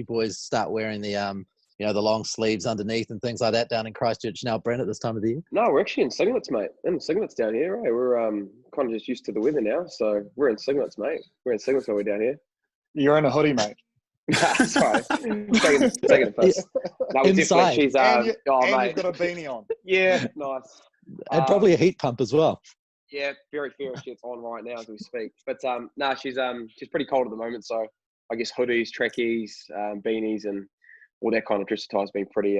boys start wearing the the long sleeves underneath and things like that down in Christchurch now, Bryn, at this time of the year? No, we're actually in singlets, mate. In singlets down here, right? We're kind of just used to the weather now, so we're in singlets, mate. We're in singlets while we're down here. You're in a hoodie, mate. Sorry, taking a piss. No, we Inside. definitely. She's and mate. you've got a beanie on. Yeah, nice. And probably a heat pump as well. Yeah, very fair. It's on right now as we speak. But she's pretty cold at the moment, so I guess hoodies, trackies, beanies, and all that kind of dress attire has been pretty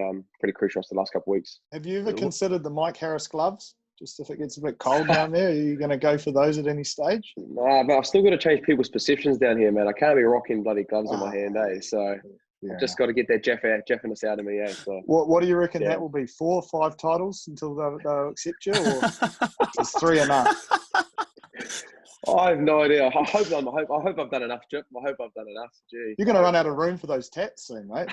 crucial for the last couple of weeks. Have you ever considered the Mike Harris gloves? Just if it gets a bit cold down there, are you going to go for those at any stage? Nah, but I've still got to change people's perceptions down here, man. I can't be rocking bloody gloves in my hand, So I've just got to get that Jeffiness out of me, So what do you reckon that will be? 4 or 5 titles until they'll accept you, or is 3 enough? I have no idea. I hope I've done enough, Jip. I hope I've done enough. Gee. You're going to run out of room for those tats soon, mate.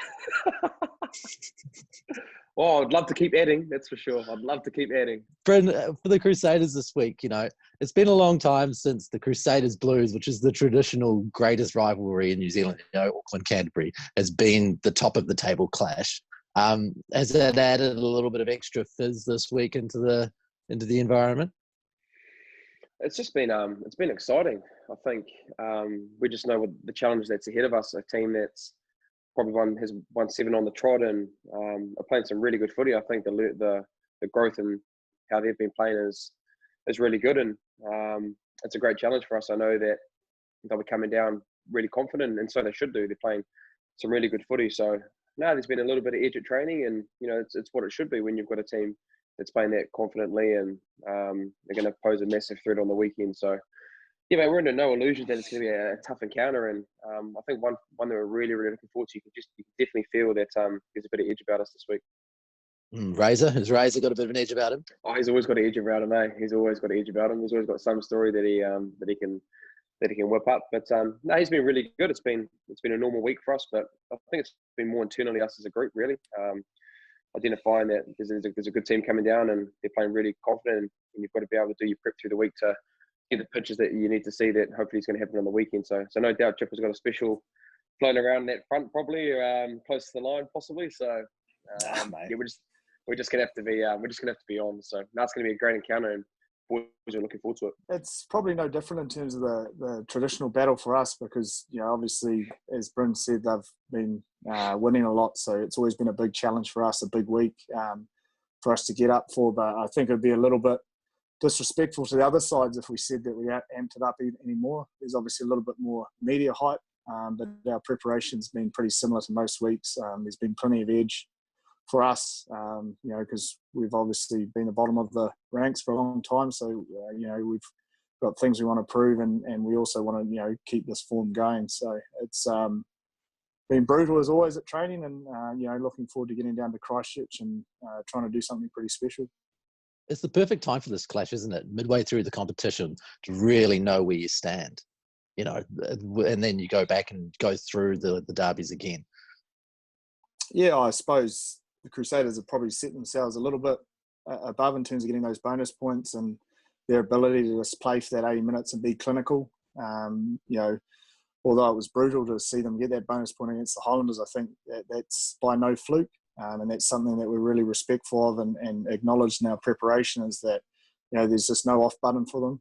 Well, I'd love to keep adding, that's for sure. I'd love to keep adding. Bryn, for the Crusaders this week, it's been a long time since the Crusaders Blues, which is the traditional greatest rivalry in New Zealand, Auckland Canterbury, has been the top of the table clash. Has that added a little bit of extra fizz this week into the environment? It's just been exciting. I think we just know what the challenge that's ahead of us. A team that's probably won 7 on the trot and are playing some really good footy. I think the growth and how they've been playing is really good, and it's a great challenge for us. I know that they'll be coming down really confident, and so they should do. They're playing some really good footy. So now there's been a little bit of edge at training, and it's what it should be when you've got a team that's playing that confidently, and they're going to pose a massive threat on the weekend. So yeah, mate, we're under no illusion that it's going to be a tough encounter, and I think one that we're really, really looking forward to. You can definitely feel that there's a bit of edge about us this week. Razor, has Razor got a bit of an edge about him? Oh, he's always got an edge about him, He's always got an edge about him. He's always got some story that he can whip up. But no, he's been really good. It's been a normal week for us, but I think it's been more internally us as a group, really. Identifying that there's a good team coming down and they're playing really confident, and you've got to be able to do your prep through the week to get the pitches that you need to see that hopefully is going to happen on the weekend. So no doubt Chip has got a special floating around that front, probably close to the line, possibly. So yeah, we're just gonna have to be on. So now it's going to be a great encounter, and boys are looking forward to it. It's probably no different in terms of the traditional battle for us because obviously, as Bryn said, they've been winning a lot, so it's always been a big challenge for us, a big week for us to get up for. But I think it'd be a little bit disrespectful to the other sides if we said that we amped it up anymore. There's obviously a little bit more media hype, but our preparation's been pretty similar to most weeks. There's been plenty of edge for us, because we've obviously been the bottom of the ranks for a long time. So, we've got things we want to prove, and we also want to, keep this form going. So it's been brutal as always at training, and looking forward to getting down to Christchurch and trying to do something pretty special. It's the perfect time for this clash, isn't it? Midway through the competition to really know where you stand, and then you go back and go through the derbies again. Yeah, I suppose the Crusaders have probably set themselves a little bit above in terms of getting those bonus points and their ability to just play for that 80 minutes and be clinical. Although it was brutal to see them get that bonus point against the Highlanders, I think that's by no fluke. And that's something that we're really respectful of and acknowledge in our preparation is that, there's just no off button for them.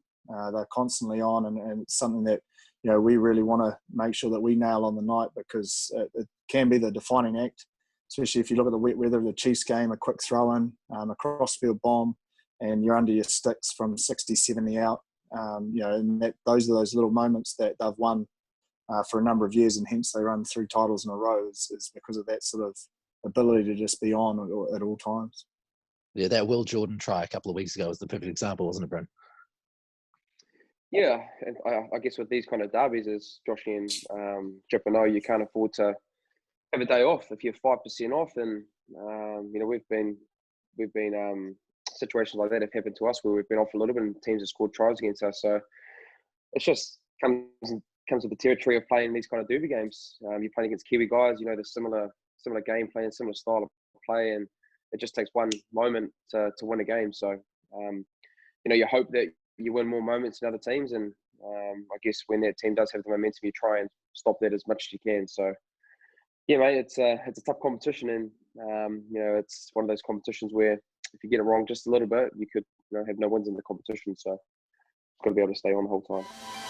They're constantly on, and it's something that, we really want to make sure that we nail on the night because it can be the defining act, especially if you look at the wet weather of the Chiefs game, a quick throw in, a cross-field bomb, and you're under your sticks from 60, 70 out. And those are those little moments that they've won for a number of years, and hence they run 3 titles in a row is because of that sort of ability to just be on at all times. Yeah, that Will Jordan try a couple of weeks ago was the perfect example, wasn't it, Bryn? Yeah, and I guess with these kind of derbies, as Joshy and Jip and I, you can't afford to have a day off. If you're 5% off, and we've been situations like that have happened to us where we've been off a little bit and teams have scored tries against us. So it's just comes with the territory of playing these kind of derby games. You're playing against Kiwi guys, the similar game plan, similar style of play, and it just takes one moment to win a game. So, you hope that you win more moments than other teams, and I guess when that team does have the momentum, you try and stop that as much as you can. So, Yeah, mate, it's a tough competition, and it's one of those competitions where if you get it wrong just a little bit, you could have no wins in the competition. So, got to be able to stay on the whole time.